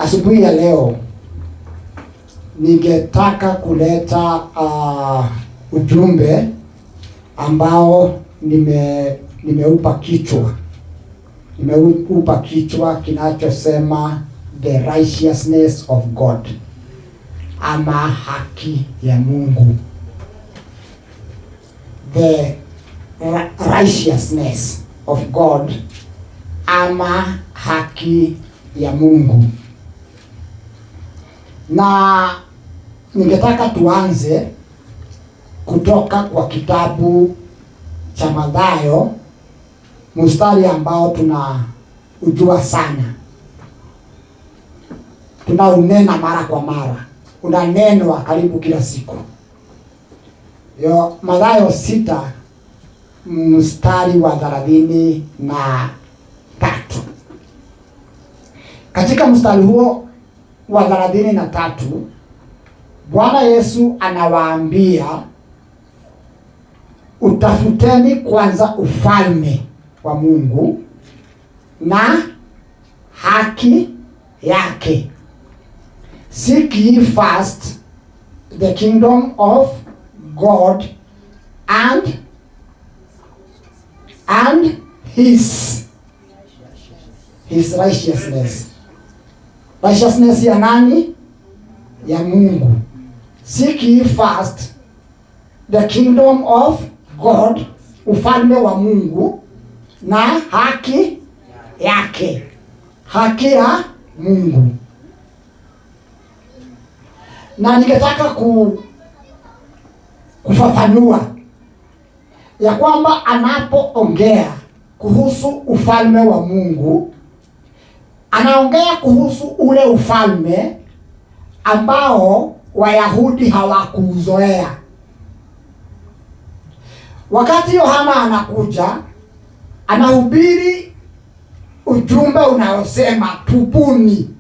Asubuhi ya leo ningetaka kuleta ujumbe ambao nimeupa kichwa kinachosema the righteousness of God, ama haki ya Mungu. The righteousness of God, ama haki ya Mungu. Na ningetaka tuanze kutoka kwa kitabu cha Mathayo, mstari ambao tunaujua sana, tunaunena mara kwa mara, unanenwa karibu kila siku. Mathayo 6 mstari wa 33. Katika mstari huo wa 33, Bwana Yesu anawaambia, utafuteni kwanza ufalme wa Mungu na haki yake. Seek ye first the kingdom of God and his righteousness. Righteousness ya nani? Ya Mungu. Seek ye first the kingdom of God, ufalme wa Mungu, na haki yake. Haki ya Mungu. Na ningetaka kufafanua ya kwamba anapoongea kuhusu ufalme wa Mungu, anaongea kuhusu ule ufalme ambao Wayahudi hawakuuzoea. Wakati Yohana anakuja, anahubiri ujumbe unaosema tubuni,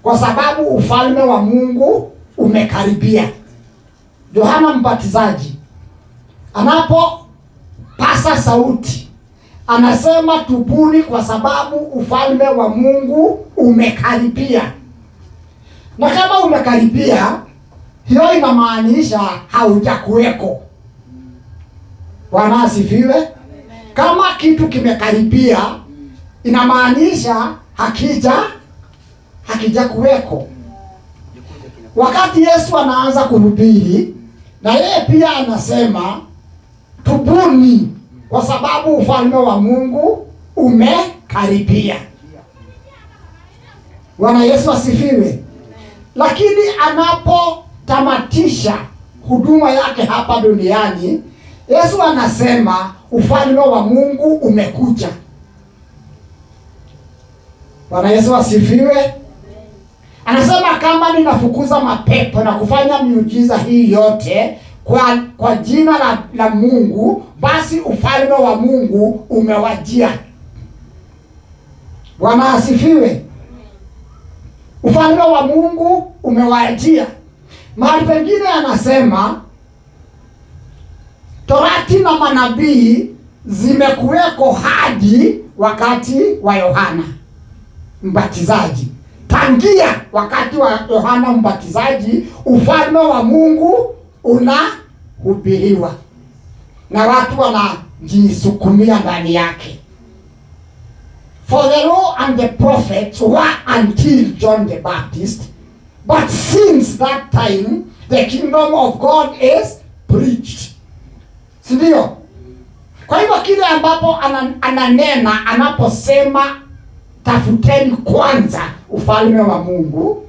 kwa sababu ufalme wa Mungu umekaribia. Yohana Mbatizaji anapopasa sauti anasema tubuni kwa sababu ufalme wa Mungu umekaribia. Na kama umekaribia, hiyo inamaanisha haujakuweko. Bwana asifiwe. Kama kitu kimekaribia, inamaanisha hakija kuweko. Wakati Yesu anaanza kuhubiri, na yeye pia anasema tubuni kwa sababu ufalme wa Mungu umekaribia. Bwana Yesu asifiwe. Lakini anapotamatisha huduma yake hapa duniani, Yesu anasema ufalme wa Mungu umekuja. Bwana Yesu asifiwe. Anasema kama ninafukuza mapepo na kufanya miujiza hii yote kwa jina la Mungu, basi ufalme wa Mungu umewajia. Bwana asifiwe. Ufalme wa Mungu umewajia. Mahali pengine anasema Torati na manabii zimekuweko hadi wakati wa Yohana Mbatizaji. Tangia wakati wa Yohana Mbatizaji, ufalme wa Mungu unahubiriwa na watu wanajisukumia ndani yake. For the law and the prophets were until John the Baptist, but since that time the kingdom of God is preached. Sindio? Kwa hivyo kile ambapo ananena, anaposema tafuteni kwanza ufalme wa Mungu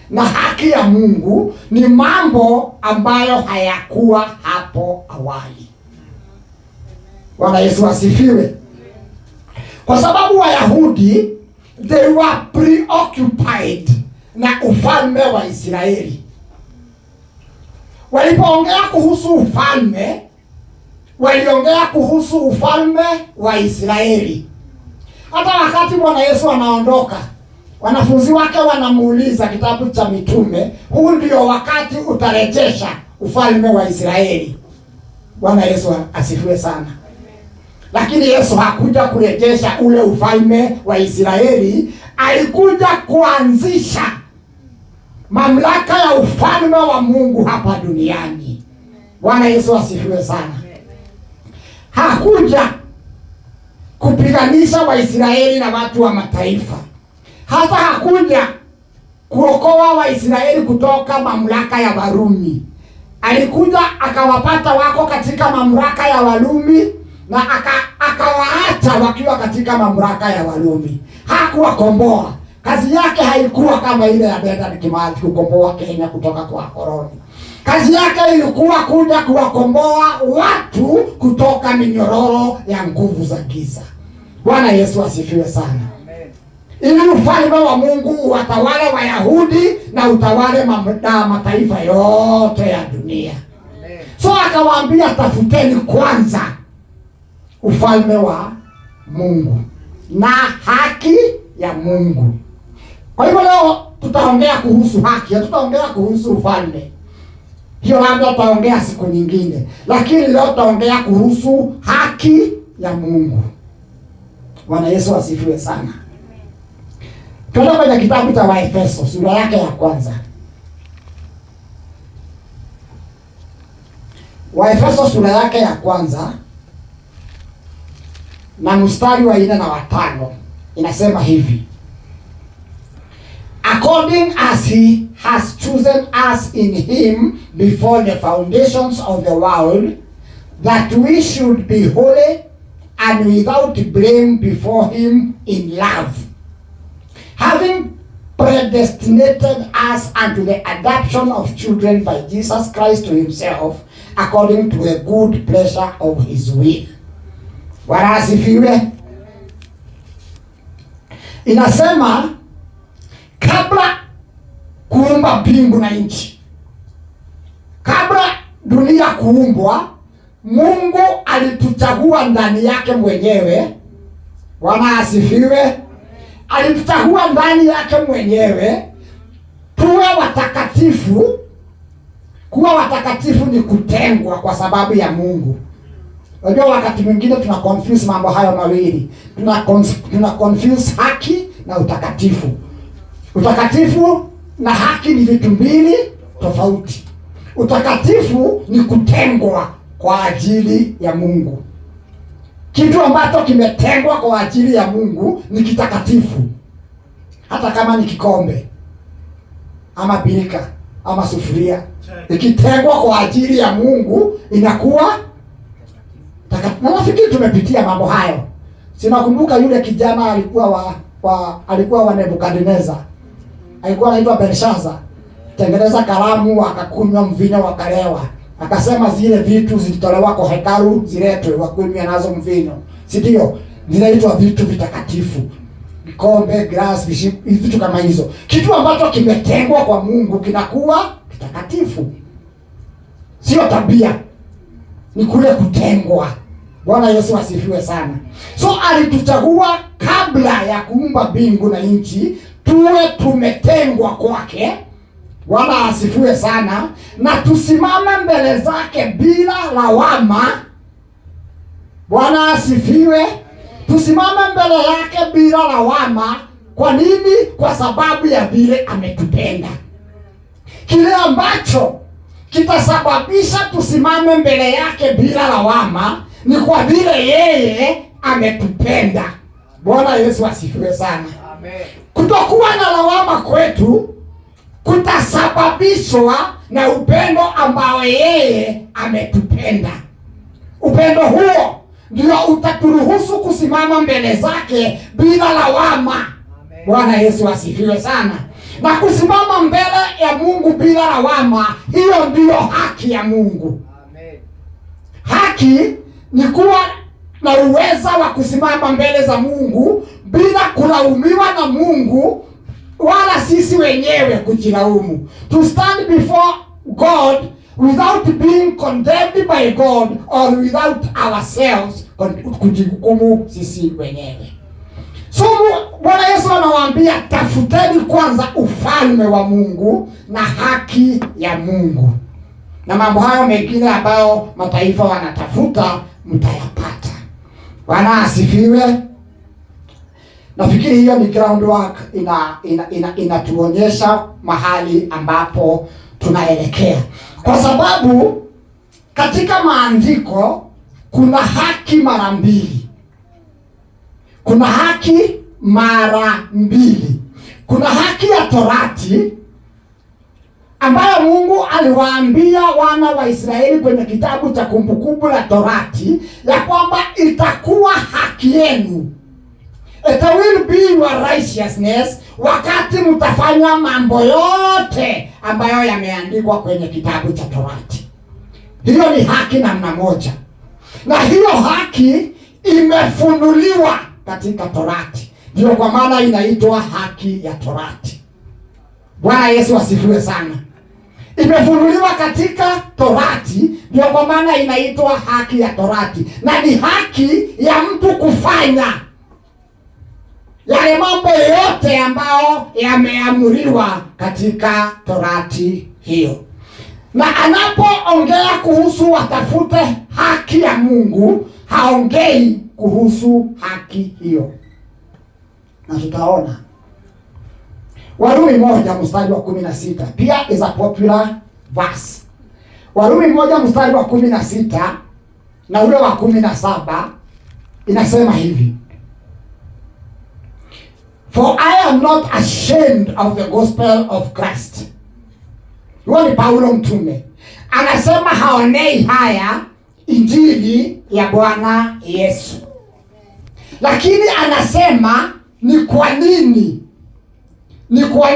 na haki ya Mungu, ni mambo ambayo hayakuwa hapo awali. Bwana Yesu asifiwe. Kwa sababu Wayahudi, they were preoccupied na ufalme wa Israeli. Walipoongea kuhusu ufalme, waliongea kuhusu ufalme wa Israeli. Hata wakati Bwana Yesu anaondoka, wanafunzi wake wanamuuliza, kitabu cha Mitume, huu ndio wakati utarejesha ufalme wa Israeli? Bwana Yesu asifiwe sana. Lakini Yesu hakuja kurejesha ule ufalme wa Israeli, alikuja kuanzisha mamlaka ya ufalme wa Mungu hapa duniani. Bwana Yesu asifiwe sana. Hakuja kupiganisha Waisraeli na watu wa mataifa. Hata hakuja kuokoa Waisraeli kutoka mamlaka ya Warumi. Alikuja akawapata wako katika mamlaka ya Warumi na akawaacha wakiwa katika mamlaka ya Warumi. Hakuwakomboa. Kazi yake haikuwa kama ile ya Dedan Kimathi kukomboa Kenya kutoka kwa koloni. Kazi yake ilikuwa kuja kuwakomboa watu kutoka minyororo ya nguvu za giza. Bwana Yesu asifiwe sana. Ili ufalme wa Mungu watawale Wayahudi na utawale mataifa yote ya dunia. So akawaambia, tafuteni kwanza ufalme wa Mungu na haki ya Mungu. Kwa hivyo leo tutaongea kuhusu haki, tutaongea kuhusu ufalme. Hiyo labda tutaongea siku nyingine, lakini leo tutaongea kuhusu haki ya Mungu. Bwana Yesu asifiwe sana. Tuende kwenye kitabu cha Waefeso sura yake ya kwanza. Waefeso sura yake ya kwanza na mstari wa 4 na 5 inasema hivi: according as he has chosen us in him before the foundations of the world, that we should be holy and without blame before him in love, having predestinated us unto the adoption of children by Jesus Christ to himself, according to the good pleasure of his will. Bwana asifiwe. Inasema kabla kuumba mbingu na nchi, kabla dunia kuumbwa, Mungu alituchagua ndani yake mwenyewe. Bwana asifiwe. Alituchagua ndani yake mwenyewe tuwe watakatifu. Kuwa watakatifu ni kutengwa kwa sababu ya Mungu. Unajua wakati mwingine tuna confuse mambo hayo mawili. Tuna confuse haki na utakatifu. Utakatifu na haki ni vitu mbili tofauti. Utakatifu ni kutengwa kwa ajili ya Mungu. Kitu ambacho kimetengwa kwa ajili ya Mungu ni kitakatifu. Hata kama ni kikombe ama birika ama sufuria, ikitengwa kwa ajili ya Mungu inakuwa takatifu. Na nafikiri tumepitia mambo hayo. Sinakumbuka yule kijana alikuwa wa Nebukadneza. Alikuwa anaitwa Belshaza. Tengeneza karamu, akakunywa mvinyo, wakalewa. Akasema zile vitu zilitolewa kwa hekalu ziletwe wakunywe nazo mvinyo. Si ndio? Zinaitwa vitu vitakatifu. Vikombe, glass, vitu kama hizo. Kitu ambacho kimetengwa kwa Mungu kinakuwa kitakatifu. Sio tabia. Ni kule kutengwa. Bwana Yesu asifiwe sana. So alituchagua kabla ya kuumba mbingu na nchi tuwe tumetengwa kwake. Bwana asifiwe sana. Na tusimame mbele zake bila lawama. Bwana asifiwe. Tusimame mbele yake bila lawama. Kwa nini? Kwa sababu ya vile ametupenda. Kile ambacho kitasababisha tusimame mbele yake bila lawama ni kwa vile yeye ametupenda. Bwana Yesu asifiwe sana. Amen. Kutokuwa na lawama kwetu kutasababishwa na upendo ambao yeye ametupenda. Upendo huo ndio utaturuhusu kusimama mbele zake bila lawama. Bwana Yesu asifiwe sana. Na kusimama mbele ya Mungu bila lawama, hiyo ndiyo haki ya Mungu. Amen. Haki ni kuwa na uwezo wa kusimama mbele za Mungu bila kulaumiwa na Mungu wala sisi wenyewe kujilaumu. To stand before God without being condemned by God or without ourselves kujihukumu sisi wenyewe. So Bwana Yesu anawaambia tafuteni kwanza ufalme wa Mungu na haki ya Mungu, na mambo hayo mengine ambayo mataifa wanatafuta mtayapata. Bwana asifiwe. Nafikiri hiyo ni groundwork inatuonyesha mahali ambapo tunaelekea, kwa sababu katika maandiko kuna haki mara mbili. Kuna haki mara mbili. Kuna haki ya Torati ambayo Mungu aliwaambia wana wa Israeli kwenye kitabu cha Kumbukumbu la Torati ya kwamba itakuwa haki yenu, it will be your righteousness, wakati mtafanya mambo yote ambayo yameandikwa kwenye kitabu cha Torati. Hiyo ni haki namna moja, na hiyo haki imefunuliwa katika Torati, ndio kwa maana inaitwa haki ya Torati. Bwana Yesu asifiwe sana. Imefunuliwa katika Torati, ndio kwa maana inaitwa haki ya Torati, na ni haki ya mtu kufanya yale mambo yote ambayo yameamuriwa katika Torati hiyo. Na anapoongea kuhusu watafute haki ya Mungu, haongei kuhusu haki hiyo. Na tutaona Warumi 1:16 pia is a popular verse. Warumi 1:16 na ule wa 17 inasema hivi: For I am not ashamed of the gospel of Christ. Huyo ni Paulo mtume. Anasema haonei haya injili ya Bwana Yesu. Lakini anasema ni kwa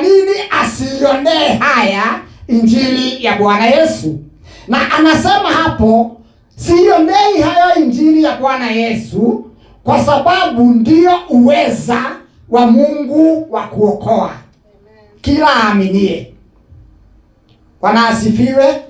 nini asionee haya injili ya Bwana Yesu. Na anasema hapo, sionei haya injili ya Bwana Yesu kwa sababu ndio uweza wa Mungu wa kuokoa kila aaminie. Bwana asifiwe.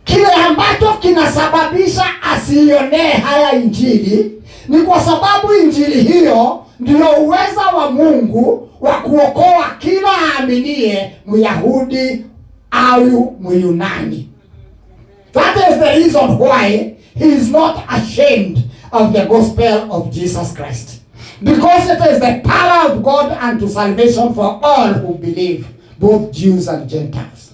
Kile ambacho kinasababisha asionee haya injili ni kwa sababu injili hiyo ndio uweza wa Mungu wa kuokoa kila aaminie, Myahudi au Myunani. That is the reason why he is not ashamed of the gospel of Jesus Christ, because it is the power of God unto salvation for all who believe, both Jews and Gentiles.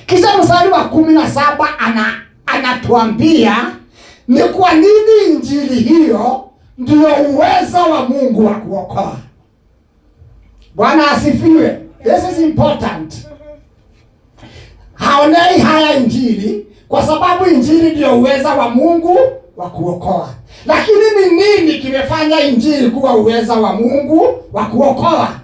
Kisha mstari wa 17 anatuambia ni kwa nini injili hiyo ndio uweza wa Mungu wa kuokoa. Bwana asifiwe. This is important. Haonei haya injili kwa sababu injili ndio uweza wa Mungu wa kuokoa. Lakini ni nini kimefanya injili kuwa uweza wa Mungu wa kuokoa?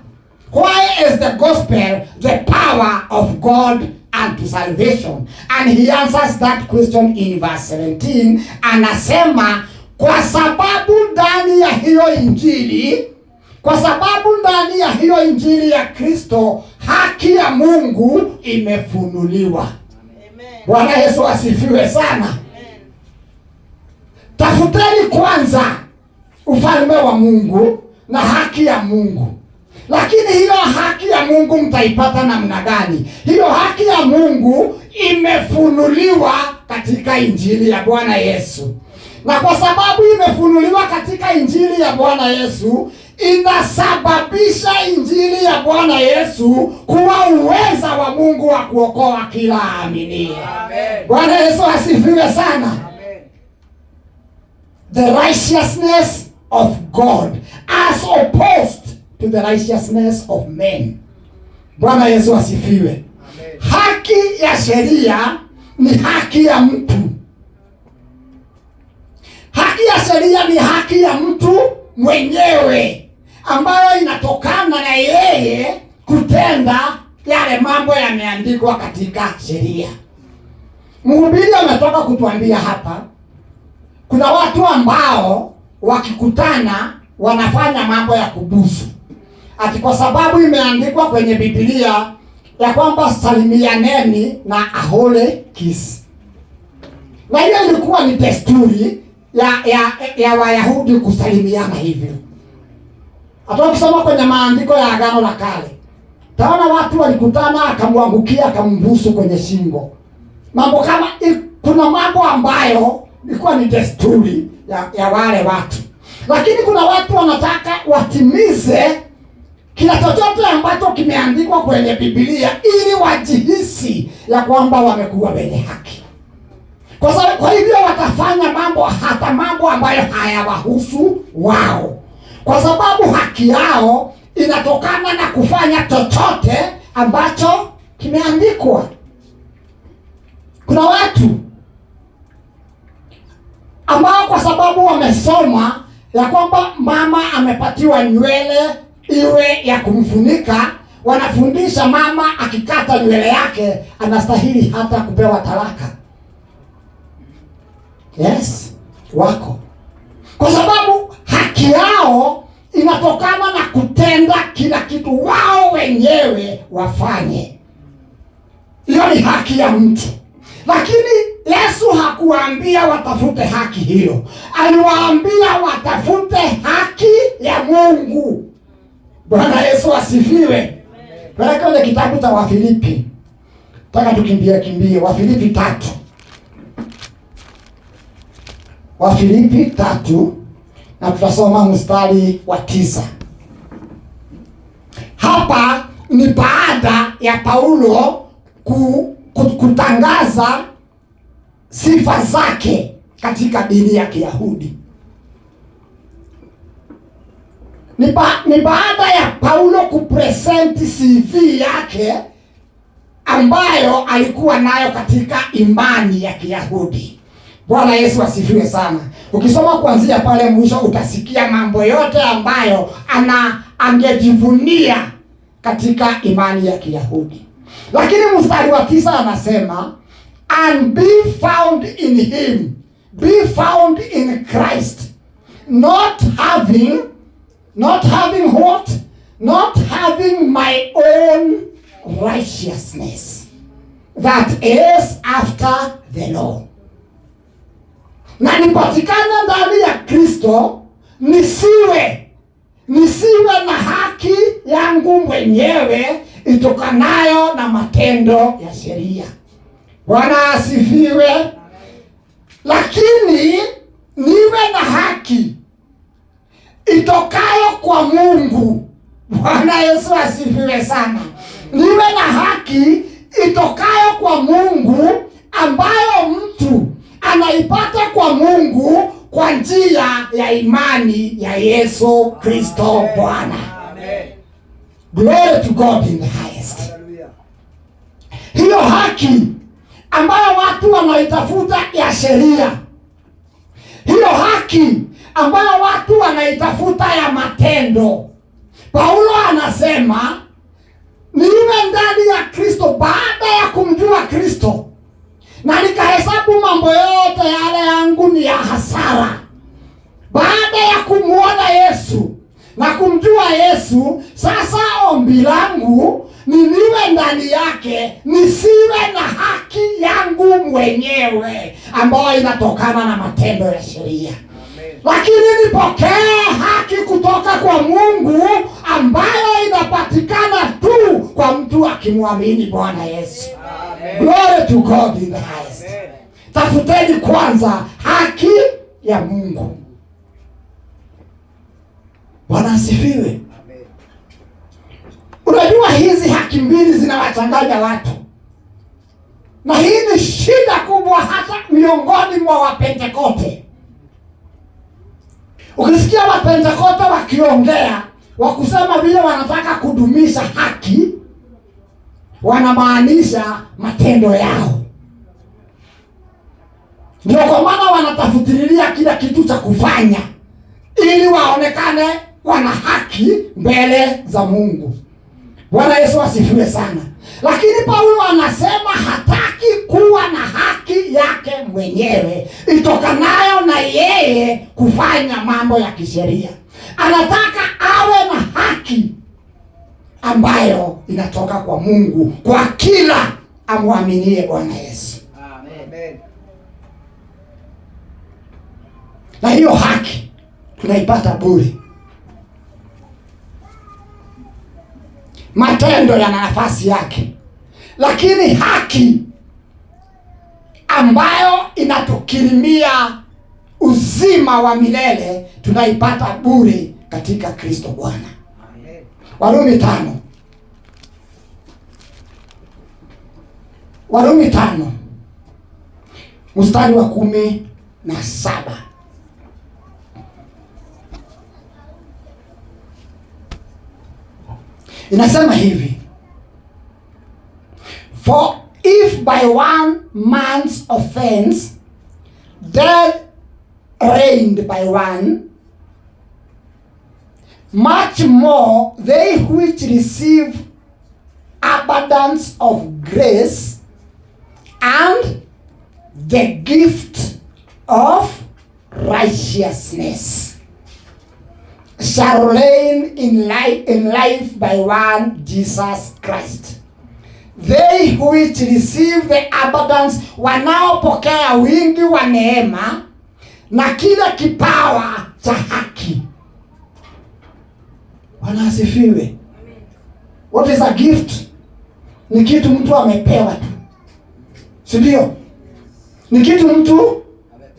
Why is the gospel the power of God unto salvation? And he answers that question in verse 17. Anasema kwa sababu ndani ya hiyo injili ya Kristo haki ya Mungu imefunuliwa. Bwana Yesu asifiwe sana. Amen. Tafuteni kwanza ufalme wa Mungu na haki ya Mungu. Lakini hiyo haki ya Mungu mtaipata namna gani? Hiyo haki ya Mungu imefunuliwa katika injili ya Bwana Yesu. Na kwa sababu imefunuliwa katika injili ya Bwana Yesu, inasababisha injili ya Bwana Yesu kuwa uweza wa Mungu wa kuokoa kila aaminie. Bwana Yesu asifiwe sana. Amen. The righteousness of God as opposed to the righteousness of men. Bwana Yesu asifiwe. Amen. Haki ya sheria ni haki ya mtu. Haki ya sheria ni haki ya mtu mwenyewe ambayo inatokana na yeye kutenda yale mambo yameandikwa katika sheria. Mhubiri ametoka kutuambia hapa, kuna watu ambao wakikutana wanafanya mambo ya kubusu. Ati kwa sababu imeandikwa kwenye Biblia ya kwamba salimianeni na a holy kiss. Na hiyo ilikuwa ni desturi ya Wayahudi kusalimiana hivyo. Hata ukisoma kwenye maandiko ya Agano la Kale, taona watu walikutana akamwangukia akambusu kwenye shingo. Mambo kuna mambo ambayo ilikuwa ni desturi ya wale watu. Lakini kuna watu wanataka watimize kila chochote ambacho kimeandikwa kwenye Biblia ili wajihisi ya kwamba wamekuwa wenye haki. Kwa hivyo watafanya mambo, hata mambo ambayo hayawahusu wao, kwa sababu haki yao inatokana na kufanya chochote ambacho kimeandikwa. Kuna watu ambao kwa sababu wamesoma ya kwamba mama amepatiwa nywele iwe ya kumfunika, wanafundisha mama akikata nywele yake anastahili hata kupewa talaka. Yes, wako. Kwa sababu haki yao inatokana na kutenda kila kitu wao wenyewe wafanye. Hiyo ni haki ya mtu. Lakini Yesu hakuwaambia watafute haki hiyo. Aliwaambia watafute haki ya Mungu. Bwana Yesu asifiwe. Peleka ile kitabu cha Wafilipi. Nataka tukimbie Wafilipi 3. Wafilipi 3 na tutasoma mstari wa 9. Hapa ni baada ya Paulo kutangaza sifa zake katika dini ya Kiyahudi. Ni baada ya Paulo kupresent CV yake ambayo alikuwa nayo katika imani ya Kiyahudi. Bwana Yesu asifiwe sana. Ukisoma kuanzia pale mwisho utasikia mambo yote ambayo angejivunia katika imani ya Kiyahudi. Lakini mstari wa 9 anasema, and be found in him, be found in Christ, not having what? Not having my own righteousness that is after the law. Na nipatikana ndani ya Kristo, nisiwe na haki yangu mwenyewe itokanayo na matendo ya sheria. Bwana asifiwe. Lakini niwe na haki itokayo kwa Mungu. Bwana Yesu asifiwe sana. Niwe na haki itokayo kwa Mungu ambayo mtu anaipata kwa Mungu kwa njia ya imani ya Yesu Kristo Bwana. Amen. Glory to God in the highest. Hiyo haki ambayo watu wanaitafuta ya sheria, hiyo haki ambayo watu wanaitafuta ya matendo, Paulo anasema niwe ndani ya Kristo baada ya kumjua Kristo, na nikahesabu mambo yote yale yangu ni ya hasara baada ya kumuona Yesu na kumjua Yesu. Sasa ombi langu ni niwe ndani yake, nisiwe na haki yangu mwenyewe ambayo inatokana na matendo ya sheria. Amen. Lakini nipokee haki kutoka kwa Mungu ambayo inapatikana tu kwa mtu akimwamini Bwana Yesu. Amen. Glory to God in the highest. Amen. Tafuteni kwanza haki ya Mungu. Bwana asifiwe. Amen. Unajua hizi haki mbili zinawachanganya watu. Na hii ni shida kubwa hata miongoni mwa Wapentekote. Ukisikia Wapentekote wakiongea, wakusema vile wanataka kudumisha haki, wanamaanisha matendo yao. Ndio kwa maana wanatafutililia kila kitu cha kufanya ili waonekane wana haki mbele za Mungu. Bwana Yesu asifiwe sana. Lakini Paulo anasema hataki kuwa na haki yake mwenyewe itokanayo na yeye kufanya mambo ya kisheria. Anataka awe na haki ambayo inatoka kwa Mungu kwa kila amwaminie Bwana Yesu. Amen. Na hiyo haki tunaipata bure. Matendo yana nafasi yake, lakini haki ambayo inatukirimia uzima uzima wa milele tunaipata bure katika Kristo Bwana. Warumi 5. Warumi 5 mstari wa 17. Inasema hivi: For if by one man's offense death reigned by one, much more they which receive abundance of grace and the gift of righteousness shall reign in life by one Jesus Christ. They which receive the abundance, wanaopokea wingi wa neema na kila kipawa cha haki. Bwana asifiwe. What is a gift? Ni kitu mtu amepewa tu, si ndio? Ni kitu mtu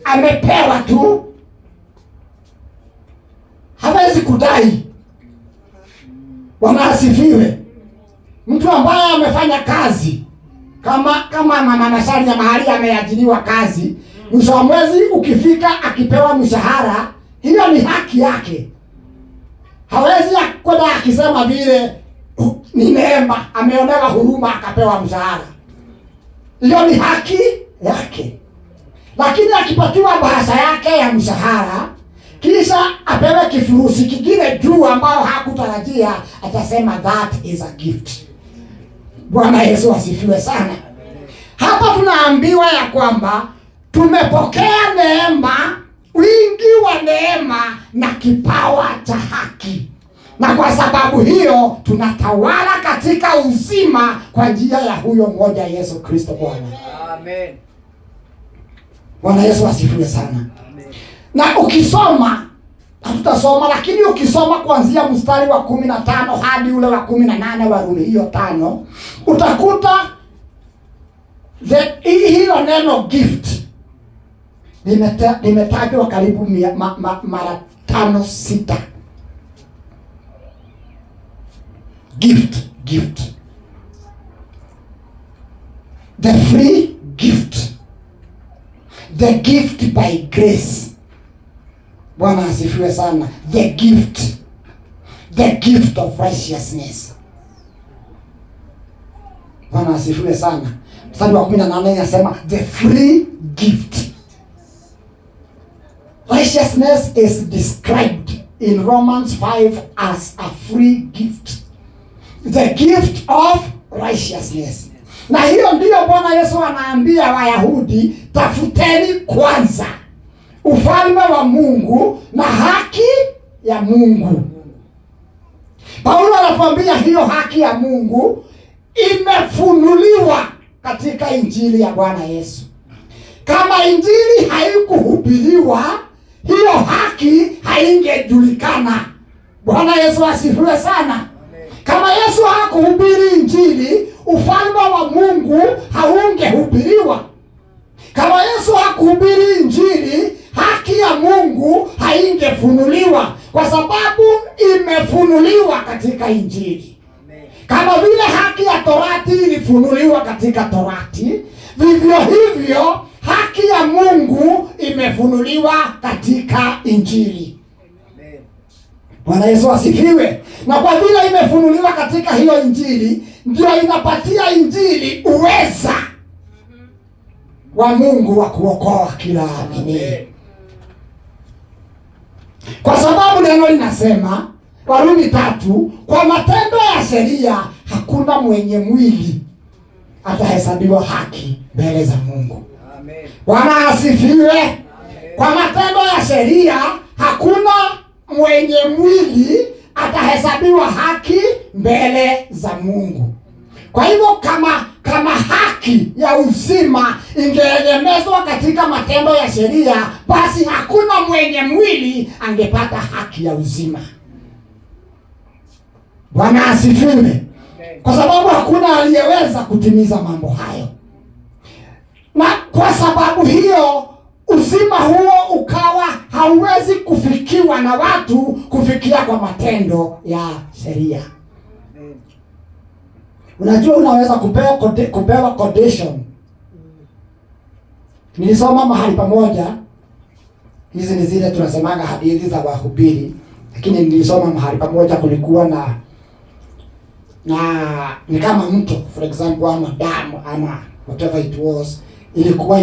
amepewa tu, hawezi kudai. Bwana asifiwe. Mtu ambaye amefanya kazi kama mama Masari ya mahali ameajiriwa kazi, mwisho wa mwezi ukifika akipewa mshahara, hiyo ni haki yake. Hawezi kwenda akisema vile ni neema, ameonewa huruma akapewa mshahara. Hiyo ni haki yake. Lakini akipatiwa bahasha yake ya mshahara, kisha apewe kifurushi kingine juu ambao hakutarajia, atasema that is a gift. Bwana Yesu asifiwe sana. Hapa tunaambiwa ya kwamba tumepokea neema, wingi wa neema na kipawa cha haki. Na kwa sababu hiyo tunatawala katika uzima kwa njia ya huyo mmoja Yesu Kristo Bwana. Amen. Bwana Yesu asifiwe sana. Amen. Na ukisoma, hatutasoma lakini ukisoma kuanzia mstari wa 15 hadi ule wa 18 wa Warumi hiyo 5, utakuta hilo neno gift limetajwa karibu mara 5-6. Gift. The free gift. The gift by grace. Bwana asifiwe sana. The gift of righteousness. Bwana asifiwe sana. Mstari wa 18 inasema the free gift. Righteousness is described in Romans 5 as a free gift. The gift of righteousness. Na hiyo ndiyo Bwana Yesu anaambia Wayahudi, tafuteni kwanza ufalme wa Mungu na haki ya Mungu. Paulo anatuambia hiyo haki ya Mungu imefunuliwa katika injili ya Bwana Yesu. Kama injili haikuhubiriwa, hiyo haki haingejulikana. Bwana Yesu asifiwe sana. Kama Yesu hakuhubiri injili, ufalme wa Mungu haungehubiriwa. Kama Yesu hakuhubiri injili, haki ya Mungu haingefunuliwa, kwa sababu imefunuliwa katika injili. Kama vile haki ya Torati ilifunuliwa katika Torati, vivyo hivyo haki ya Mungu imefunuliwa katika injili. Bwana Yesu asifiwe. Na kwa vile imefunuliwa katika hiyo injili, ndio inapatia injili uweza wa Mungu wa kuokoa kila amini. Kwa sababu neno linasema Warumi 3, kwa matendo ya sheria hakuna mwenye mwili atahesabiwa haki mbele za Mungu. Amen. Bwana asifiwe. Amen. Kwa matendo ya sheria hakuna mwenye mwili atahesabiwa haki mbele za Mungu. Kwa hivyo kama haki ya uzima ingeegemezwa katika matendo ya sheria, basi hakuna mwenye mwili angepata haki ya uzima. Bwana asifiwe. Kwa sababu hakuna aliyeweza kutimiza mambo hayo. Na kwa sababu hiyo uzima huo ukawa hauwezi kufikiwa na watu kufikia kwa matendo ya sheria. Unajua unaweza kupewa condition. Nilisoma mahali pamoja, hizi ni zile tunasemaga hadithi za wahubiri, lakini nilisoma mahali pamoja kulikuwa na ni kama mto, for example, ama damu ama whatever it was, ilikuwa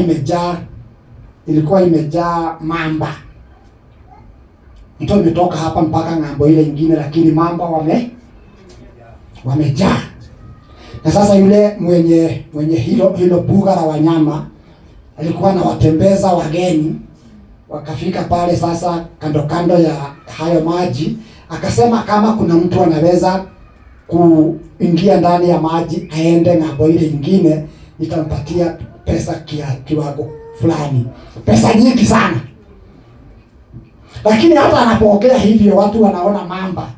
imejaa mamba. Mto umetoka hapa mpaka ng'ambo ile nyingine, lakini mamba wamejaa. Na sasa yule mwenye hilo buga la wanyama alikuwa anawatembeza wageni, wakafika pale sasa kando ya hayo maji, akasema kama kuna mtu anaweza kuingia ndani ya maji aende ng'ambo ile nyingine, nitampatia pesa kiwango fulani, pesa nyingi sana. Lakini hata anapoongea hivyo watu wanaona mamba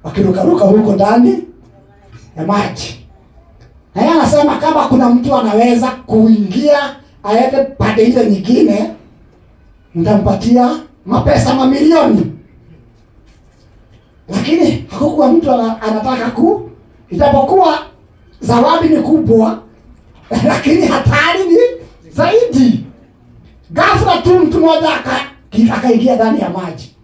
wakirukaruka huko ndani ya maji. Na yeye anasema kama kuna mtu anaweza kuingia aende pande ile nyingine, nitampatia mapesa mamilioni. Lakini hakukuwa mtu anataka ijapokuwa zawadi ni kubwa, lakini hatari ni zaidi. Ghafla tu mtu mmoja akaingia ndani ya maji.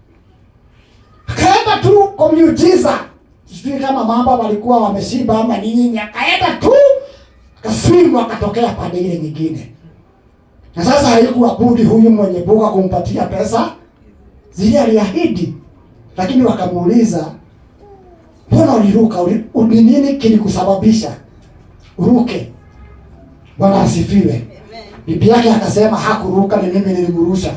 Akaenda tu kwa miujiza. Sijui kama mamba walikuwa wameshiba ama nini, akaenda tu akaswim akatokea pande ile nyingine. Na sasa haikuwa budi huyu mwenye buga kumpatia pesa zile aliahidi. Lakini wakamuuliza, mbona uliruka? Ni nini kilikusababisha uruke? Bwana asifiwe. Bibi yake akasema hakuruka, ni mimi nilimrusha.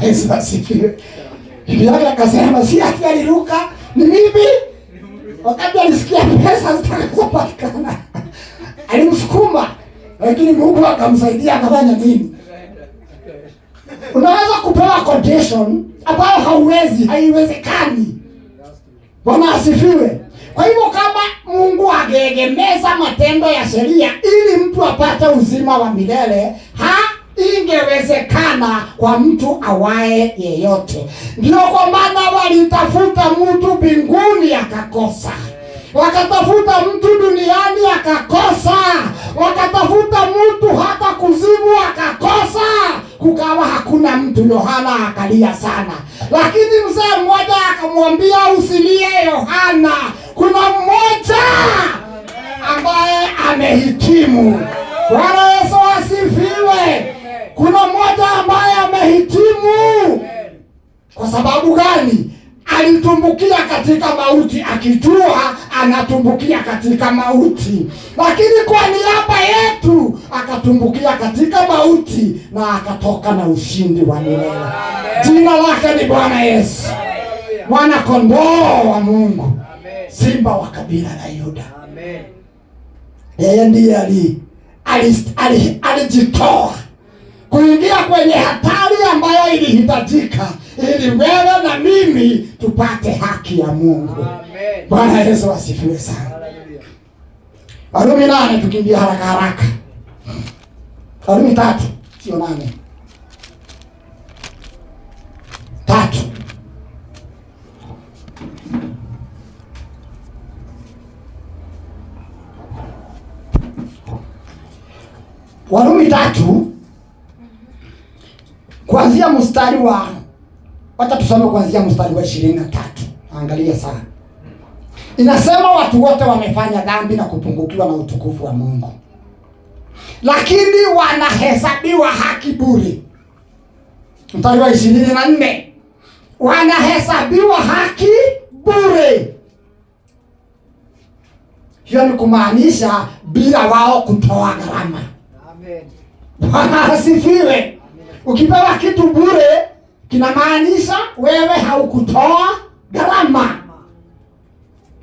Yesu asifiwe. Bibi yake akasema si ati aliruka, ni mimi. Wakati alisikia pesa zitakazopatikana alimsukuma, lakini Mungu akamsaidia. Akafanya nini? Unaweza kupewa condition ambayo haiwezekani. Bwana asifiwe. Kwa hivyo kama Mungu angeegemeza matendo ya sheria ili mtu apate uzima wa milele, ingewezekana kwa mtu awaye yeyote. Ndio kwa maana walitafuta mtu mbinguni akakosa, wakatafuta mtu duniani akakosa, wakatafuta mtu hata kuzimu akakosa, kukawa hakuna mtu. Yohana akalia sana, lakini mzee mmoja akamwambia usilie Yohana, kuna mmoja ambaye amehitimu. Bwana Yesu asifiwe. Kuna mmoja ambaye amehitimu. Kwa sababu gani? Alitumbukia katika mauti akijua anatumbukia katika mauti, lakini kwa niaba yetu akatumbukia katika mauti na akatoka na ushindi wa milele. Jina lake ni Bwana Yesu, mwana kondoo wa Mungu, simba wa kabila la Yuda. Yeye ndiye alijitoa kuingia kwenye hatari ambayo ilihitajika ili wewe na mimi tupate haki ya Mungu. Bwana Yesu asifiwe sana. Warumi 8, tukimbia haraka. Warumi 3, sio 8. 3. Warumi 3 kuanzia mstari wa, hata tusome kuanzia mstari wa 23. Angalia sana. Inasema watu wote wamefanya dhambi na kupungukiwa na utukufu wa Mungu, lakini wanahesabiwa haki bure. Mstari wa 24, wanahesabiwa haki bure. Hiyo ni kumaanisha bila wao kutoa gharama. Amen. Bwana asifiwe. Ukipewa kitu bure kinamaanisha wewe haukutoa gharama.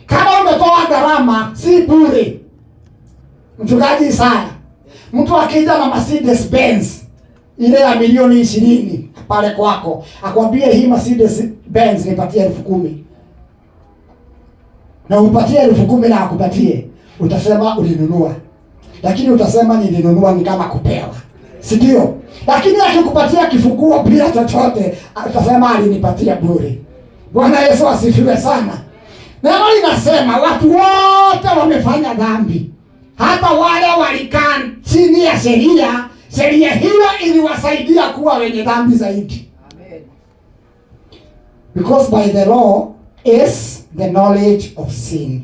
Kama umetoa gharama si bure. Mchungaji Isaya, mtu akija na Mercedes Benz ile ya milioni 20 pale kwako, akwambie hii Mercedes Benz nipatie 10,000. Na upatie 10,000 na akupatie, utasema ulinunua. lakini utasema nilinunua ni kama kupewa, si ndio? Lakini akikupatia kifunguo bila chochote, utasema alinipatia bure. Bwana Yesu asifiwe sana. Neno linasema watu wote wamefanya dhambi, hata wale walikaa chini ya sheria. Sheria hiyo iliwasaidia kuwa wenye dhambi zaidi. Amen. Because by the law is the knowledge of sin.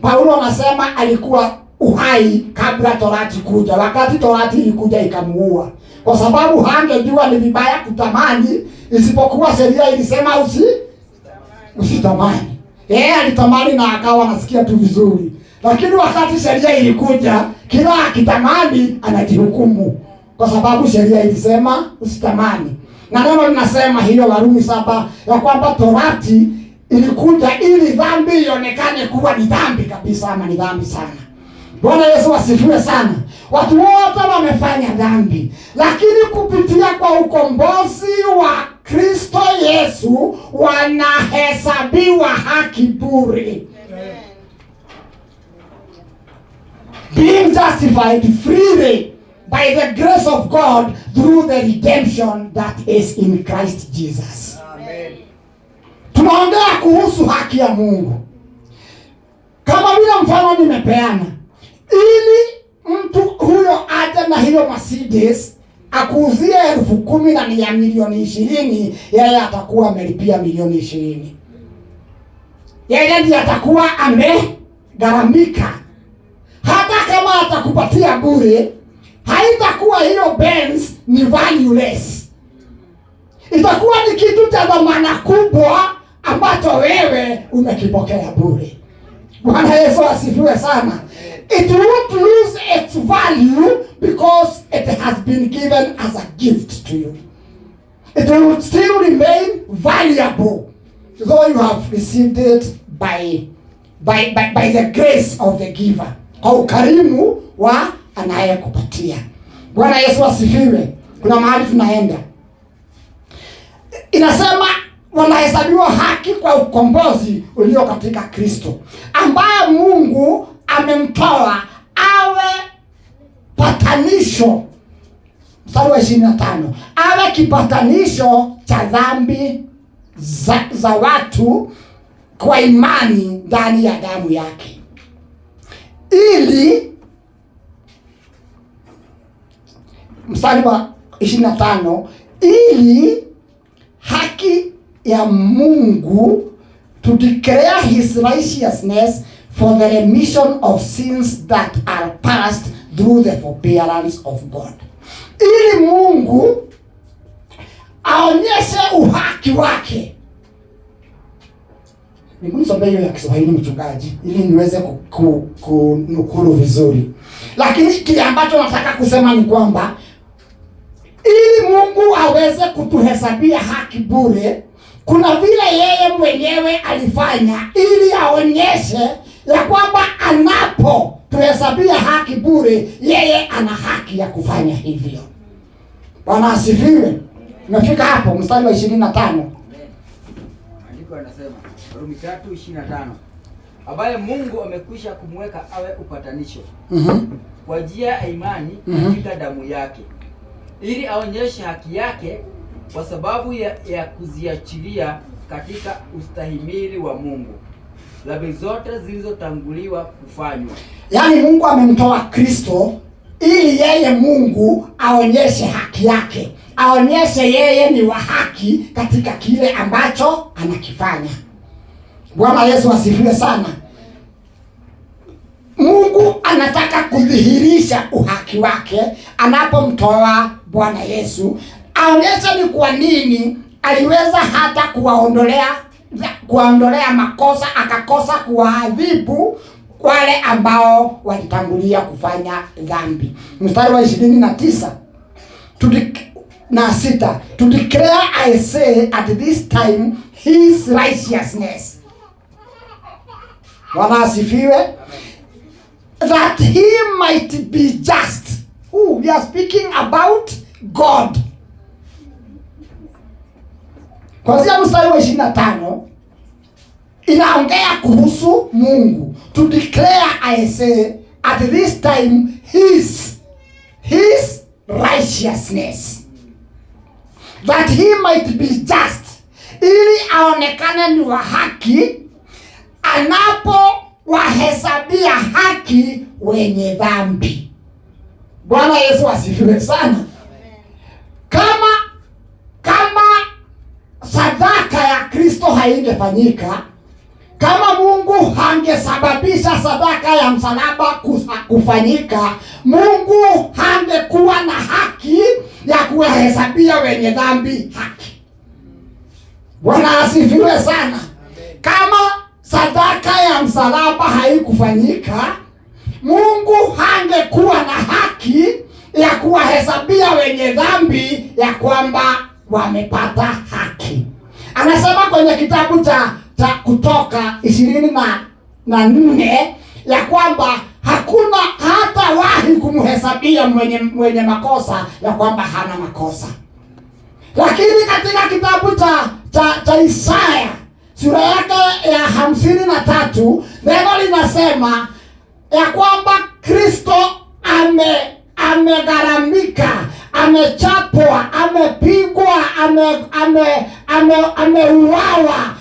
Paulo anasema alikuwa uhai kabla torati kuja. Wakati torati ilikuja ikamuua, kwa sababu hangejua ni vibaya kutamani, isipokuwa sheria ilisema usitamani. Yeye alitamani na akawa anasikia tu vizuri, lakini wakati sheria ilikuja, kila akitamani anajihukumu, kwa sababu sheria ilisema usitamani. Na neno linasema hiyo Warumi 7 ya kwamba torati ilikuja ili dhambi ionekane kuwa ni dhambi kabisa ama ni dhambi sana. Bwana Yesu asifiwe sana. Watu wote wamefanya dhambi, lakini kupitia kwa ukombozi wa Kristo Yesu wanahesabiwa haki bure. Being justified freely by the grace of God through the redemption that is in Christ Jesus. Amen. Tunaongea kuhusu haki ya Mungu. Kama vile mfano nimepeana, ili mtu huyo aje na hiyo Mercedes akuuzie 10,000 na ni ya milioni 20, yeye atakuwa amelipia milioni 20. Yeye ndiye atakuwa amegharamika. Hata kama atakupatia bure, haitakuwa hiyo Benz ni valueless. Itakuwa ni kitu cha dhamana kubwa ambacho wewe umekipokea bure. Bwana Yesu asifiwe sana. It won't lose its value because it has been given as a gift to you. It will still remain valuable though you have received it by the grace of the giver, kwa ukarimu wa anayekupatia. Bwana Yesu asifiwe. Kuna mahali tunaenda, inasema wanahesabiwa haki kwa ukombozi ulio katika Kristo, ambaye Mungu amemtoa awe patanisho. Mstari wa 25, awe kipatanisho cha dhambi za watu kwa imani ndani ya damu yake, ili mstari wa 25, ili haki ya Mungu, to declare his righteousness for the remission of sins that are past through the forbearance of God. Ili Mungu aonyeshe uhaki wake. Nikusomea hiyo ya Kiswahili mchungaji, ili niweze kunukuru vizuri. Lakini kile ambacho nataka kusema ni kwamba ili Mungu aweze kutuhesabia haki bure, kuna vile yeye mwenyewe alifanya ili aonyeshe ya kwamba anapo tuhesabia haki bure, yeye ana haki ya kufanya hivyo. Bwana asifiwe. Umefika hapo mstari wa 25. Andiko anasema Warumi 3:25, ambaye Mungu amekwisha kumweka awe upatanisho kwa njia ya imani katika damu yake, ili aonyeshe haki yake kwa sababu ya kuziachilia katika ustahimili wa Mungu dhambi zote zilizotanguliwa kufanywa. Yaani Mungu amemtoa Kristo ili yeye Mungu aonyeshe haki yake, aonyeshe yeye ni wa haki katika kile ambacho anakifanya. Bwana Yesu asifiwe sana. Mungu anataka kudhihirisha uhaki wake anapomtoa Bwana Yesu, aonyesha ni kwa nini aliweza hata kuwaondolea makosa, akakosa kuwaadhibu wale ambao walitangulia kufanya dhambi. Mstari wa 29 na 6, to declare, I say, at this time his righteousness. Bwana asifiwe. That he might be just. We are speaking about God. Kwanzia mstari wa 25 inaongea kuhusu Mungu. To declare, I say, at this time his righteousness, that he might be just, ili aonekane ni wa haki anapowahesabia haki wenye dhambi. Bwana Yesu asifiwe sana. Kama sadaka ya Kristo haingefanyika, kama Mungu hangesababisha sadaka ya msalaba kufanyika, Mungu hangekuwa na haki ya kuwahesabia wenye dhambi haki. Bwana asifiwe sana. Kama sadaka ya msalaba haikufanyika, Mungu hangekuwa na haki ya kuwahesabia wenye dhambi ya kwamba wamepata haki. Anasema kwenye kitabu cha Kutoka 24 ya kwamba hakuna hata wahi kumhesabia mwenye makosa ya kwamba hana makosa. Lakini katika kitabu cha Isaya sura yake ya 53 neno linasema ya kwamba Kristo amegharamika, amechapwa, amepigwa, ameuawa,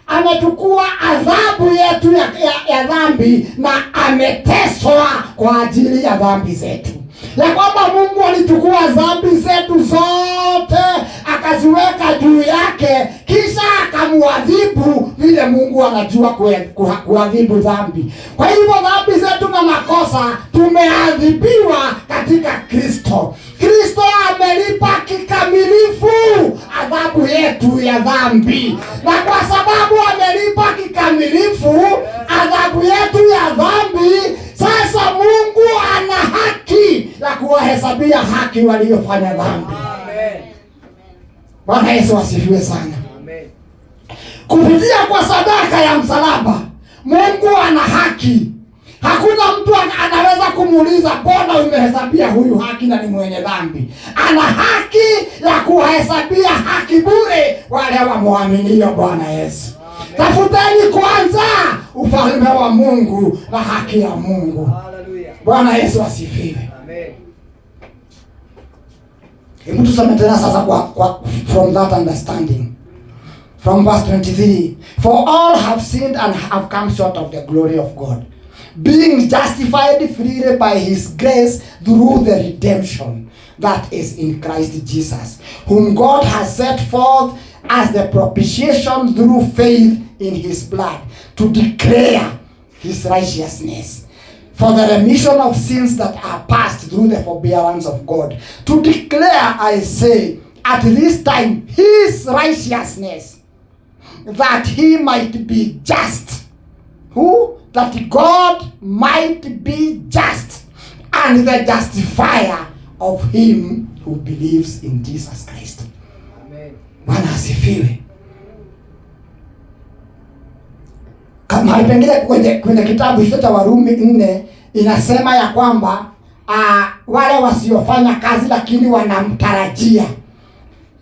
ametukua adhabu yetu ya dhambi, na ameteswa kwa ajili ya dhambi zetu. Ya kwamba Mungu alichukua dhambi zetu zote akaziweka juu yake, kisha akamuadhibu vile Mungu anajua kuadhibu dhambi. Kwa hivyo dhambi zetu na makosa tumeadhibiwa katika Kristo. Kristo amelipa kikamilifu adhabu yetu ya dhambi, na kwa sababu amelipa kikamilifu adhabu yetu ya dhambi, sasa Mungu ana haki ya kuwahesabia haki waliofanya dhambi. Amen. Bwana Yesu asifiwe sana. Amen. Kupitia kwa sadaka ya msalaba, Mungu ana haki. Hakuna mtu anaweza kumuuliza mbona umehesabia huyu haki na ni mwenye dhambi. Ana haki ya kuwahesabia haki bure wale wamwaminio Bwana Yesu. Tafuteni kwanza ufalme wa Mungu na haki ya Mungu. Hallelujah. Bwana Yesu asifiwe. Amen. Hebu tusome tena sasa from that understanding. From verse 23. For all have sinned and have come short of the glory of God, being justified freely by his grace through the redemption that is in Christ Jesus, whom God has set forth as the propitiation through faith in his blood, to declare his righteousness for the remission of sins that are past through the forbearance of God. To declare, I say, at this time his righteousness, that he might be just. Who? That God might be just, and the justifier of him who believes in Jesus Christ. Amen. Bwana asifiwe. Kama pengine kwenye kitabu hicho cha Warumi 4 inasema ya kwamba wale wasiofanya kazi lakini wanamtarajia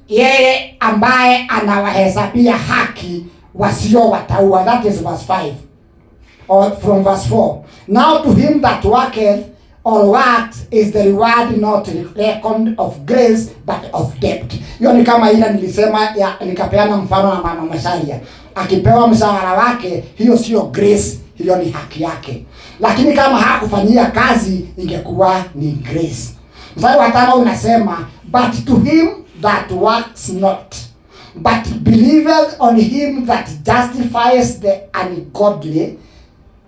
yeye ambaye anawahesabia haki wasio wataua. That is verse 5. Or from verse 4. Now to him that worketh or works is the reward not reckoned of grace but of debt. Hiyo ni kama ile nilisema nikapeana mfano na mama Masharia. Akipewa mshahara wake, hiyo sio grace, hiyo ni haki yake. Lakini kama hakufanyia kazi ingekuwa ni grace. Mstari wa 5 unasema, but to him that works not, but believeth on him that justifies the ungodly,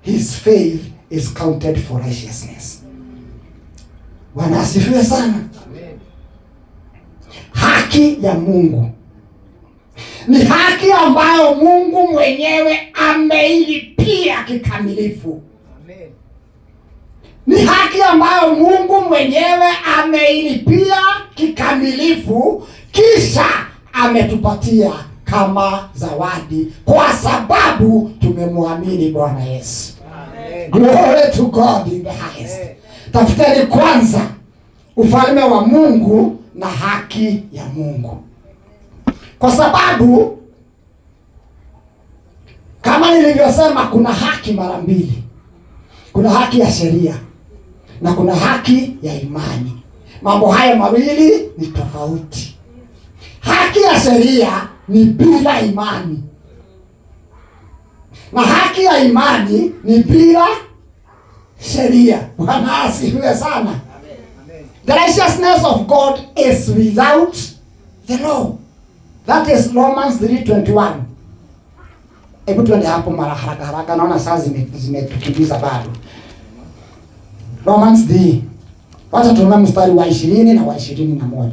his faith is counted for righteousness. Bwana asifiwe sana. Amen. Haki ya Mungu ni haki ambayo Mungu mwenyewe ameilipia kikamilifu. Amen. Ni haki ambayo Mungu mwenyewe ameilipia kikamilifu, kisha ametupatia kama zawadi kwa sababu tumemwamini Bwana Yesu. Amen. Glory to God in the highest. Amen. Tafuteni kwanza ufalme wa Mungu na haki ya Mungu. Kwa sababu kama nilivyosema kuna haki mara mbili. Kuna haki ya sheria na kuna haki ya imani. Mambo haya mawili ni tofauti. Haki ya sheria ni bila imani, na haki ya imani ni bila sheria. Bwana asifiwe sana. The righteousness of God is without the law. That is Romans 3:21. Hebu tuende hapo mara haraka, naona saa zimetukimbiza bado. Romans 3. Wacha tuone mstari wa 20 na wa 21.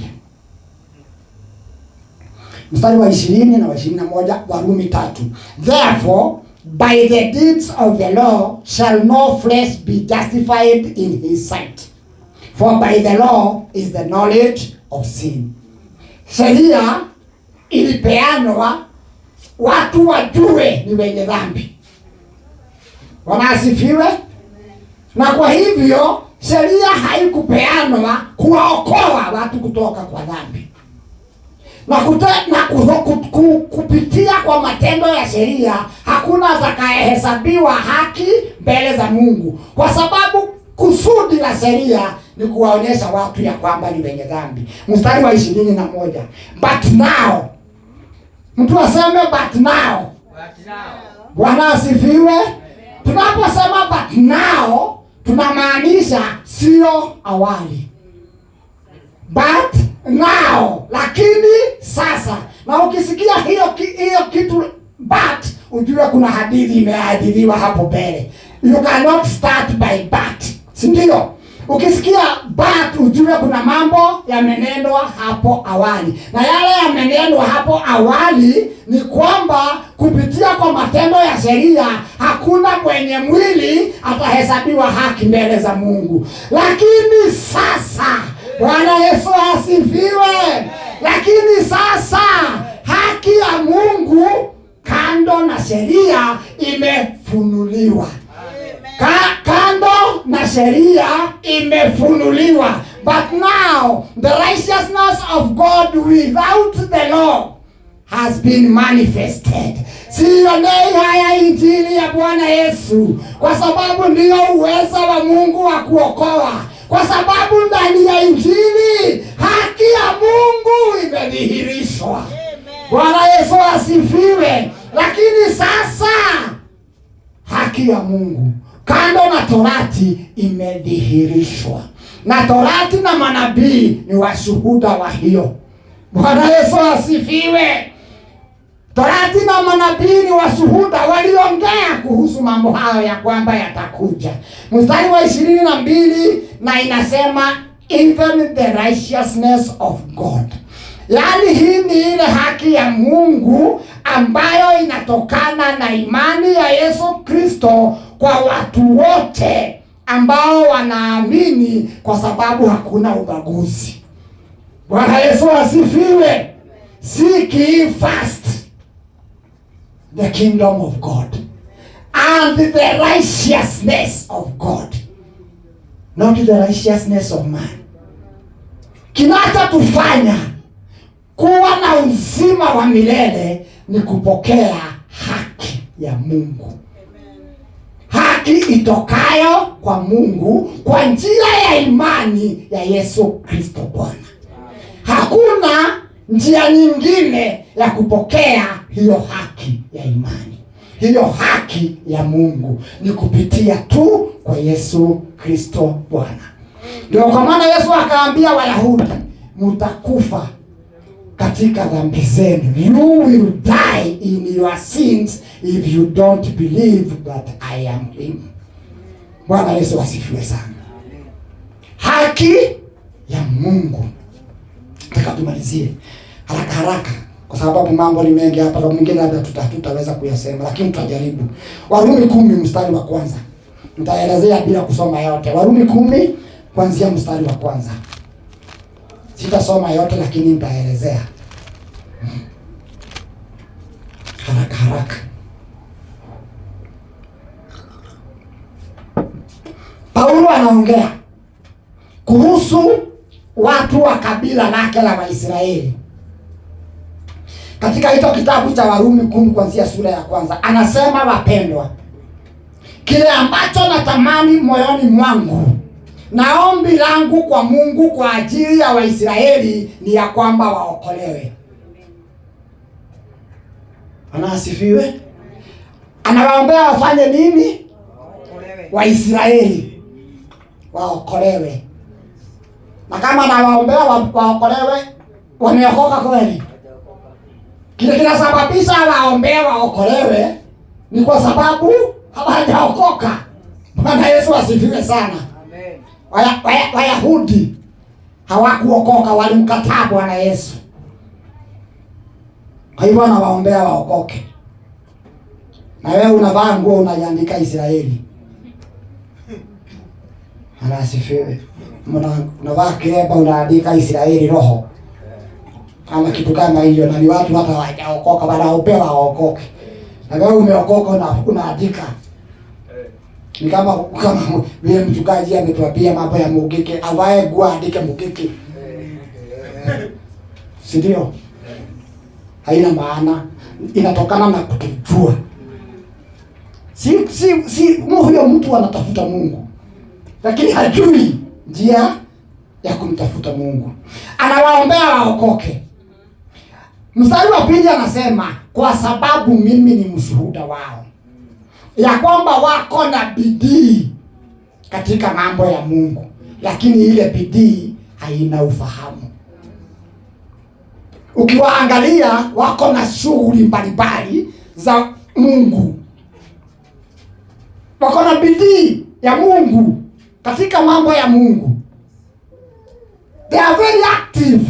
Mstari wa 20 na wa 21, Warumi 3. Therefore, by the deeds of the law shall no flesh be justified in his sight. For by the law is the knowledge of sin. Sheria ilipeanwa watu wajue ni wenye dhambi. Bwana asifiwe. Na kwa hivyo sheria haikupeanwa kuwaokoa watu kutoka kwa dhambi. Kupitia kwa matendo ya sheria hakuna atakayehesabiwa haki mbele za Mungu, kwa sababu kusudi la sheria ni kuwaonyesha watu ya kwamba ni wenye dhambi. Mstari wa 21. But now. Mtu aseme but now. Bwana asifiwe. Tunaposema but now tunamaanisha sio awali. But now, lakini sasa. Na ukisikia hiyo kitu but, ujue kuna hadithi imehadithiwa hapo mbele. You cannot start by but. Si ndio? Ukisikia but, ujue kuna mambo yamenenwa hapo awali. Na yale yamenenwa hapo awali ni kwamba kupitia kwa matendo ya sheria hakuna mwenye mwili atahesabiwa haki mbele za Mungu. Lakini sasa, Bwana Yesu asifiwe. Lakini sasa haki ya Mungu kando na sheria imefunuliwa. Kando na sheria imefunuliwa. But now the righteousness of God without the law has been manifested. Sionei haya injili ya Bwana Yesu, kwa sababu ndio uwezo wa Mungu wa kuokoa. Kwa sababu ndani ya injili haki ya Mungu imedhihirishwa. Bwana Yesu asifiwe. Lakini sasa haki ya Mungu kando na torati imedhihirishwa. Na torati na manabii ni washuhuda wa hiyo. Bwana Yesu asifiwe. Torati na manabii ni washuhuda, waliongea kuhusu mambo hayo ya kwamba yatakuja. Mstari wa 22 na inasema even the righteousness of God. Yaani hii ni ile haki ya Mungu ambayo inatokana na imani ya Yesu Kristo kwa watu wote ambao wanaamini, kwa sababu hakuna ubaguzi. Bwana Yesu asifiwe. Seek ye first the kingdom of God and the righteousness of God, not the righteousness of man. Kinachotufanya kuwa na uzima wa milele ni kupokea haki ya Mungu. Haki itokayo kwa Mungu kwa njia ya imani ya Yesu Kristo Bwana. Hakuna njia nyingine ya kupokea hiyo haki ya imani. Hiyo haki ya Mungu ni kupitia tu kwa Yesu Kristo Bwana. Ndio kwa maana Yesu akaambia Wayahudi, mtakufa katika dhambi zenu. You will die in your sins if you don't believe that I am him. Bwana Yesu asifiwe sana. Haki ya Mungu. Nataka tumalizie haraka kwa sababu mambo ni mengi hapa, kwa mwingine labda tutaweza kuyasema, lakini tutajaribu. Warumi 10 mstari wa kwanza. Nitaelezea bila kusoma yote. Warumi 10 kuanzia mstari wa kwanza. Sitasoma yote lakini nitaelezea haraka. Paulo anaongea kuhusu watu wa kabila lake la Waisraeli. Katika hicho kitabu cha Warumi 10 kuanzia sura ya kwanza, anasema wapendwa, kile ambacho natamani moyoni mwangu na ombi langu kwa Mungu kwa ajili ya Waisraeli ni ya kwamba waokolewe. Anasifiwe. Anawaombea wafanye nini? Waisraeli waokolewe. Na kama anawaombea waokolewe, wameokoka kweli? Kile kinasababisha waombea waokolewe ni kwa sababu hawajaokoka. Bwana Yesu asifiwe sana. Amen. Wayahudi hawakuokoka, walimkataa Bwana Yesu. Kwa hivyo anawaombea waokoke. Na wewe unavaa nguo unaiandika Israeli. Anasifiwe. Unavaa kireba unaandika Israeli roho. Kama kitu kama hiyo, na ni watu hata hawajaokoka wanaopewa waokoke. Na wewe umeokoka unaandika. Ni kama vile mchungaji ametuambia mambo ya Mugike, avae nguo andike Mugike. Si ndio? Haina maana, inatokana na kutujua. Si huyo mtu anatafuta Mungu, lakini hajui njia ya kumtafuta Mungu. Anawaombea waokoke. Mstari wa 2 anasema, kwa sababu mimi ni mshuhuda wao, ya kwamba wako na bidii katika mambo ya Mungu, lakini ile bidii haina ufahamu. Ukiwaangalia wako na shughuli mbalimbali za Mungu, wako na bidii ya Mungu katika mambo ya Mungu. They are very active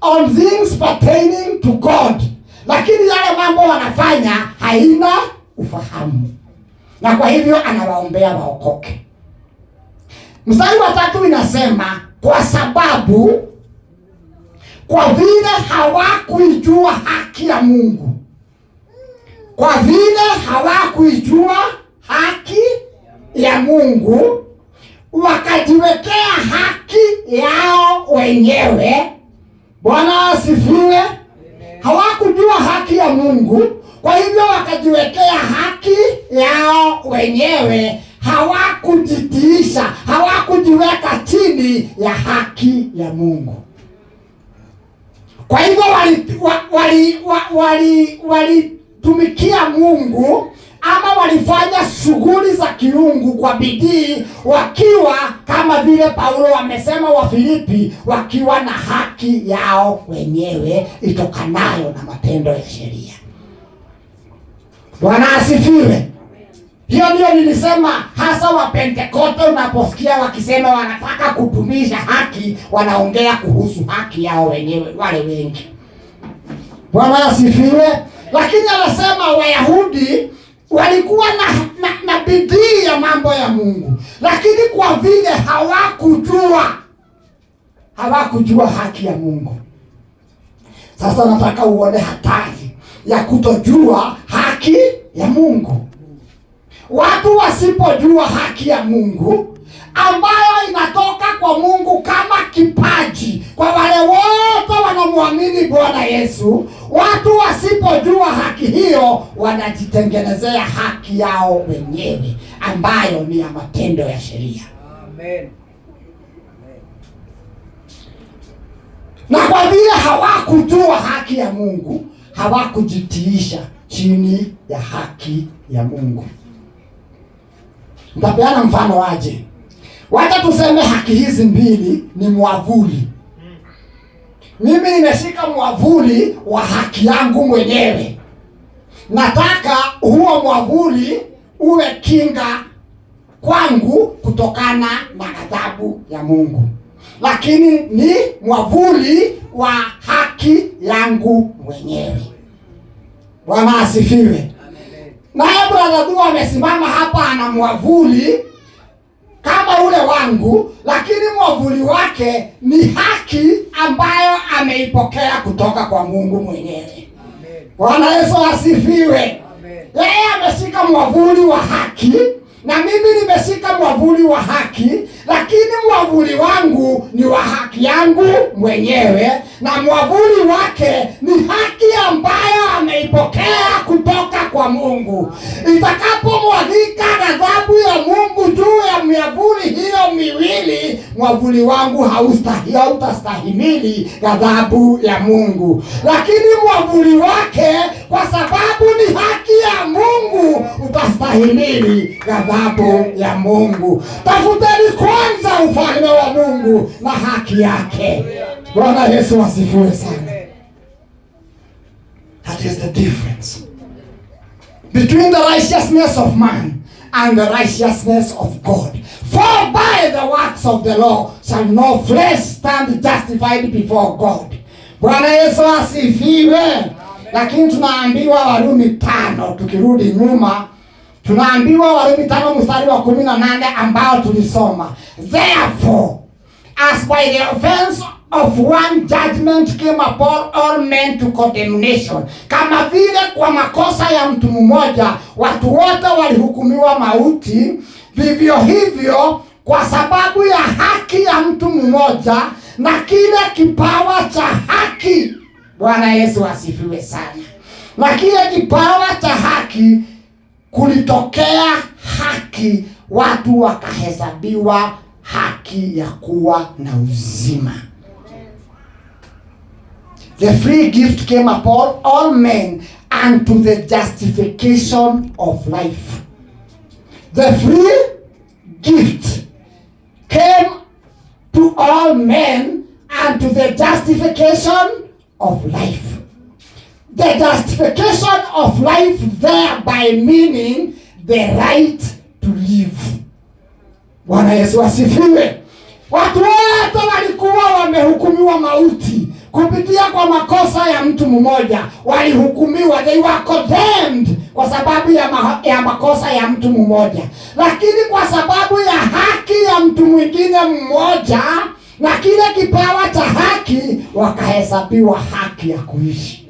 on things pertaining to God, lakini yale mambo wanafanya haina ufahamu, na kwa hivyo anawaombea waokoke. Mstari wa 3 inasema, kwa sababu kwa vile hawakuijua haki ya Mungu, kwa vile hawakuijua haki ya Mungu, wakajiwekea haki yao wenyewe. Bwana asifiwe. Hawakujua haki ya Mungu, kwa hivyo wakajiwekea haki yao wenyewe. Hawakujitiisha, hawakujiweka chini ya haki ya Mungu. Kwa hivyo walitumikia Mungu, ama walifanya shughuli za kiungu kwa bidii, wakiwa kama vile Paulo amesema wa Filipi, wakiwa na haki yao wenyewe itokanayo na matendo ya sheria. Bwana asifiwe. Hiyo ndio nilisema, hasa wa Pentekoste unaposikia wakisema wanataka kutumisha haki, wanaongea kuhusu haki yao wenyewe wale wengi. Bwana asifiwe. Lakini anasema Wayahudi walikuwa na bidii ya mambo ya Mungu, lakini kwa vile hawakujua haki ya Mungu. Sasa nataka uone hatari ya kutojua haki ya Mungu. Watu wasipojua haki ya Mungu ambayo inatoka kwa Mungu kama kipaji kwa wale wote wanamwamini Bwana Yesu, watu wasipojua haki hiyo wanajitengenezea haki yao wenyewe ambayo ni ya matendo ya sheria. Amen. Na kwa vile hawakujua haki ya Mungu, hawakujitiisha chini ya haki ya Mungu. Nitapeana mfano waje. Wacha tuseme haki hizi mbili ni mwavuli. Mimi nimeshika mwavuli wa haki yangu mwenyewe. Nataka huo mwavuli uwe kinga kwangu kutokana na ghadhabu ya Mungu, lakini ni mwavuli wa haki yangu mwenyewe. Bwana asifiwe. Naye brother Dua amesimama hapa ana mwavuli kama ule wangu, lakini mwavuli wake ni haki ambayo ameipokea kutoka kwa Mungu mwenyewe. Bwana Yesu asifiwe. Yeye ameshika mwavuli wa haki na mimi nimeshika mwavuli wa haki, lakini mwavuli wangu ni wa haki yangu mwenyewe na mwavuli wake ni haki ambayo ameipokea kutoka kwa Mungu. Itakapomwagika ya Mungu juu ya miavuli hiyo miwili, mwavuli wangu hautastahimili ghadhabu ya Mungu, lakini mwavuli wake kwa sababu ni haki ya Mungu utastahimili ghadhabu ya Mungu. Tafuteni kwanza ufalme wa Mungu na haki yake. Bwana Yesu asifiwe sana. That is the difference between the righteousness of man and the righteousness of God. For by the works of the law shall no flesh stand justified before God. Bwana Yesu asifiwe. Lakini tunaambiwa Warumi 5, tukirudi nyuma, tunaambiwa Warumi 5 mstari wa 18 ambao tulisoma. Therefore, as by the offense of one judgment came upon all men to condemnation. Kama vile kwa makosa ya mtu mmoja watu wote walihukumiwa mauti, vivyo hivyo kwa sababu ya haki ya mtu mmoja na kile kipawa cha haki. Bwana Yesu asifiwe sana. Na kile kipawa cha haki, kulitokea haki, watu wakahesabiwa haki ya kuwa na uzima. The free gift came upon all men unto the justification of life. The free gift came to all men unto the justification of life. The justification of life thereby meaning the right to live. Bwana Yesu asifiwe. Watu wote walikuwa wamehukumiwa mauti kupitia kwa makosa ya mtu mmoja. Walihukumiwa, they were condemned kwa sababu ya makosa ya mtu mmoja. Lakini kwa sababu ya haki ya mtu mwingine mmoja na kile kipawa cha haki, wakahesabiwa haki ya kuishi.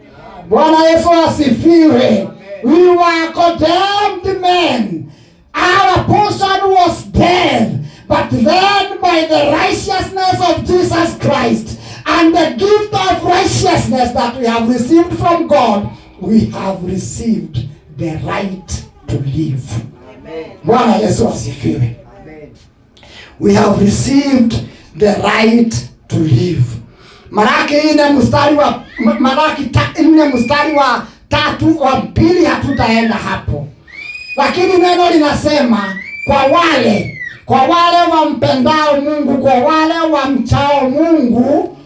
Bwana Yesu asifiwe. We were condemned men. Our portion was death. But then by the righteousness of Jesus Christ and the gift of righteousness that we have received from God, we have received the right to live. Bwana Yesu asifiwe. We have received the right to live. Malaki 4 mstari wa 3 wa 2 hatutaenda hapo. Lakini neno linasema kwa wale wampendao Mungu, kwa wale wamchao Mungu,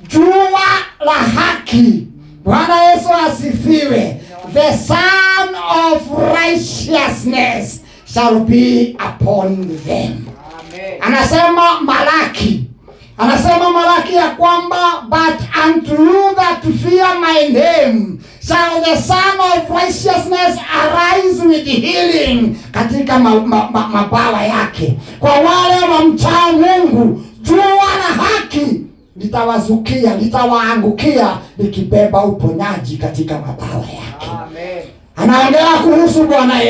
jua la haki. Bwana Yesu asifiwe. The Son of righteousness shall be upon them. Anasema Malaki ya kwamba, but unto you that fear my name shall the Son of righteousness arise with healing, katika mabawa yake. Kwa wale wamchao Mungu, jua la haki litawaangukia likibeba uponyaji katika mabawa yake. Amen. Anaongea kuhusu Bwana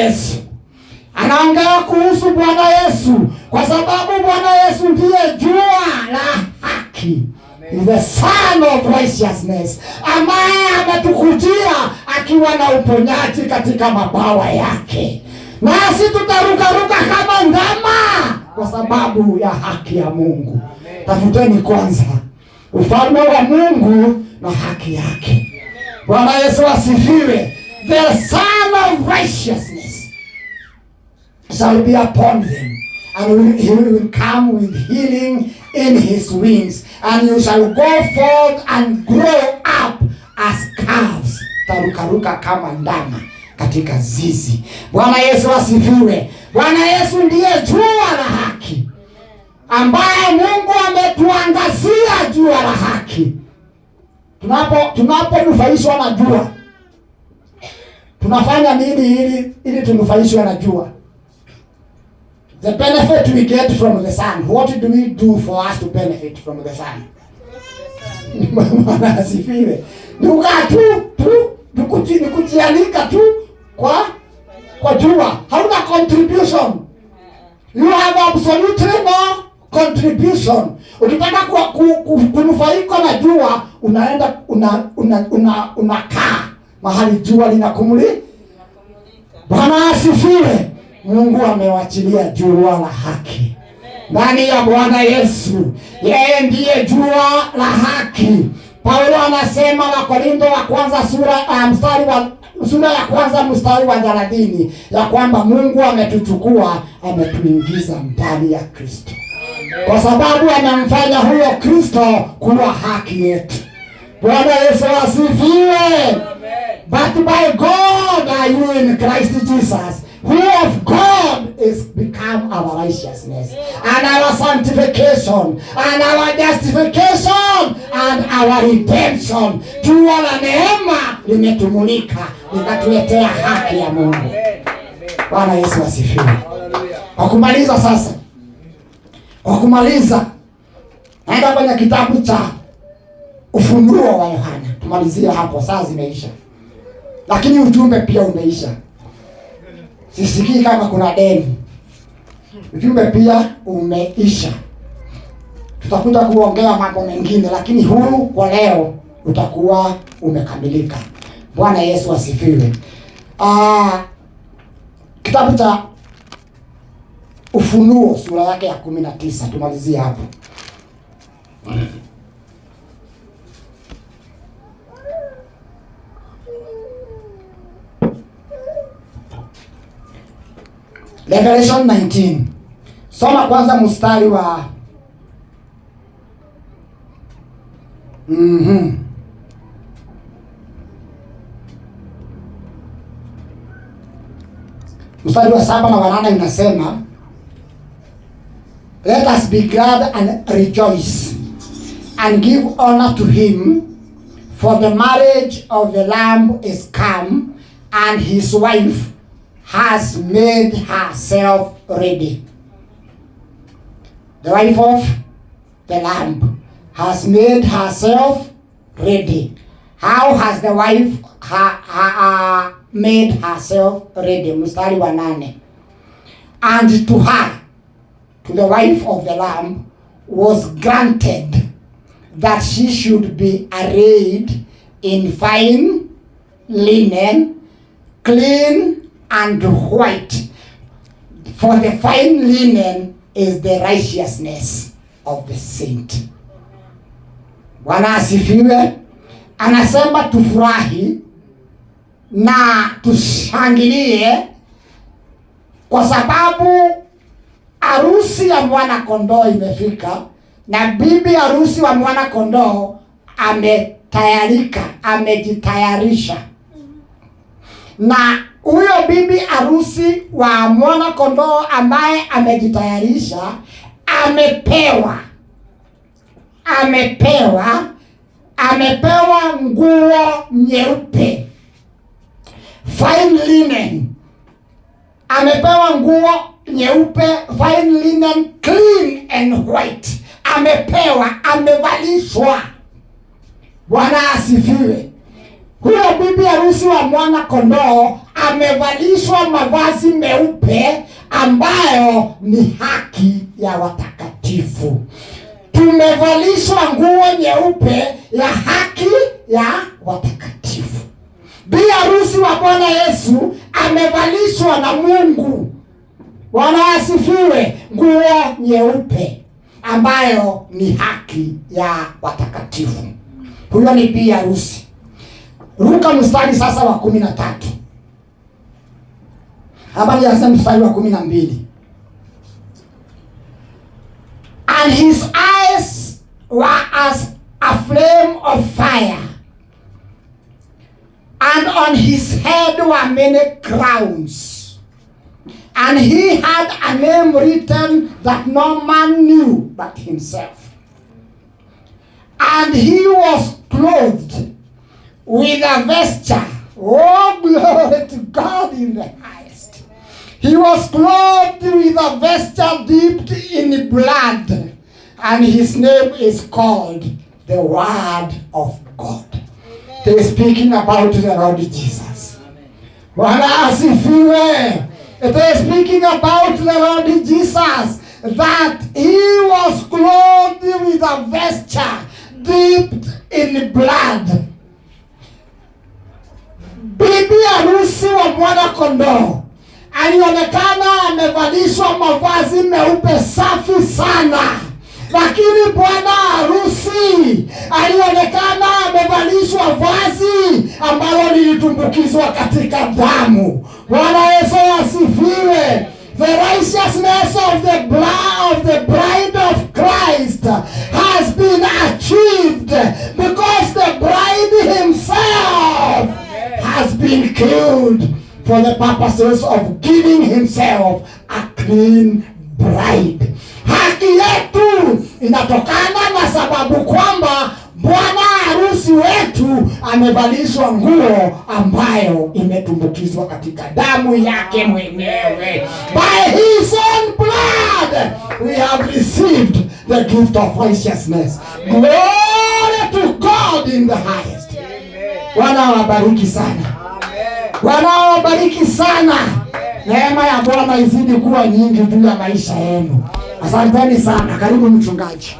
Yesu. Kwa sababu Bwana Yesu ndiye jua la haki. The Son of righteousness, ambaye ametukujia akiwa na uponyaji katika mabawa yake. Nasi tutarukaruka kama ndama kwa sababu ya haki ya Mungu. Tafuteni kwanza ufalme wa Mungu na haki yake. Bwana Yesu asifiwe. The Son of righteousness shall be upon them, and he will come with healing in his wings, and you shall go forth and grow up as calves. Tarukaruka kama ndama katika zizi. Bwana Yesu asifiwe. Bwana Yesu ndiye jua la haki, ambaye Mungu ametuangazia jua la haki. Tunaponufaishwa na jua, tunafanya nini ili tunufaishwe na jua? The benefit we get from the sun. What do we do for us to benefit from the sun? Bwana asifiwe. Nikujianika tu kwa jua. Hauna contribution. You have absolutely no contribution. Ukitaka kunufaika na jua, unaenda unakaa mahali jua linakumulika. Bwana asifiwe. Mungu amewachilia jua la haki ndani ya Bwana Yesu. Yeye ndiye jua la haki. Paulo anasema Wakorintho wa kwanza sura ya kwanza mstari wa 30 ya kwamba Mungu ametuchukua, ametuingiza ndani ya Kristo, kwa sababu amemfanya huyo Kristo kuwa haki yetu. Bwana Yesu asifiwe. But by God are you in Christ Jesus, who of God is become our righteousness and our sanctification and our justification and our redemption. Jua la neema limetumulika, likatuletea haki ya Mungu. Bwana Yesu asifiwe. Kwa kumaliza sasa, naenda kwenye kitabu cha Ufunuo wa Yohana. Tumalizie hapo, saa zimeisha, lakini ujumbe pia umeisha. Sisikii kama kuna deni. Ujumbe pia umeisha. Tutakuja kuongea mambo mengine, lakini huu kwa leo utakuwa umekamilika. Bwana Yesu asifiwe. Kitabu cha Ufunuo sura yake ya 19, tumalizie hapo. Revelation 19. Soma kwanza mstari wa mstari wa 7 na 8 inasema, let us be glad and rejoice and give honor to him, for the marriage of the Lamb is come, and his wife has made herself ready. The wife of the Lamb has made herself ready. How has the wife made herself ready? Mstari wa 8. And to her, to the wife of the Lamb, was granted that she should be arrayed in fine linen, clean and white, for the fine linen is the righteousness of the saint. Bwana asifiwe. Anasema tufurahi na tushangilie kwa sababu harusi ya mwana kondoo imefika, na bibi harusi wa mwana kondoo amejitayarisha. Na huyo bibi harusi wa mwana kondoo ambaye amejitayarisha amepewa nguo nyeupe, fine linen. Amepewa nguo nyeupe, fine linen, clean and white. Amevalishwa. Bwana asifiwe. Huyo bibi harusi wa mwana kondoo amevalishwa mavazi meupe ambayo ni haki ya watakatifu. Tumevalishwa nguo nyeupe ya haki ya watakatifu. Bibi harusi wa Bwana Yesu amevalishwa na Mungu. Bwana asifiwe. Nguo nyeupe ambayo ni haki ya watakatifu. Huyo ni bibi harusi. Ruka mstari sasa wa 13. Habari ya mstari wa 12. And his eyes were as a flame of fire, and on his head were many crowns, and he had a name written that no man knew but himself. And he was clothed with a vesture. Oh, glory to God in the highest. He was clothed with a vesture dipped in blood, and his name is called the Word of God. They are speaking about the Lord Jesus. Bwana asifiwe. They are speaking about the Lord Jesus, that he was clothed with a vesture dipped in blood. Bibi harusi wa mwana kondoo alionekana amevalishwa mavazi meupe safi sana, lakini bwana harusi alionekana amevalishwa vazi ambalo lilitumbukizwa katika damu. Bwana Yesu asifiwe. The righteousness of the bride of Christ has been achieved because the bride himself has been killed for the purposes of giving himself a clean bride. Haki yetu inatokana na sababu kwamba bwana harusi wetu amevalishwa nguo ambayo imetumbukizwa katika damu yake mwenyewe. By his own blood we have received the gift of righteousness. Glory to God in the highest. Bwana wabariki sana. Bwana wabariki sana. Neema ya Bwana izidi kuwa nyingi juu ya maisha yenu. Asanteni sana. Karibu mchungaji.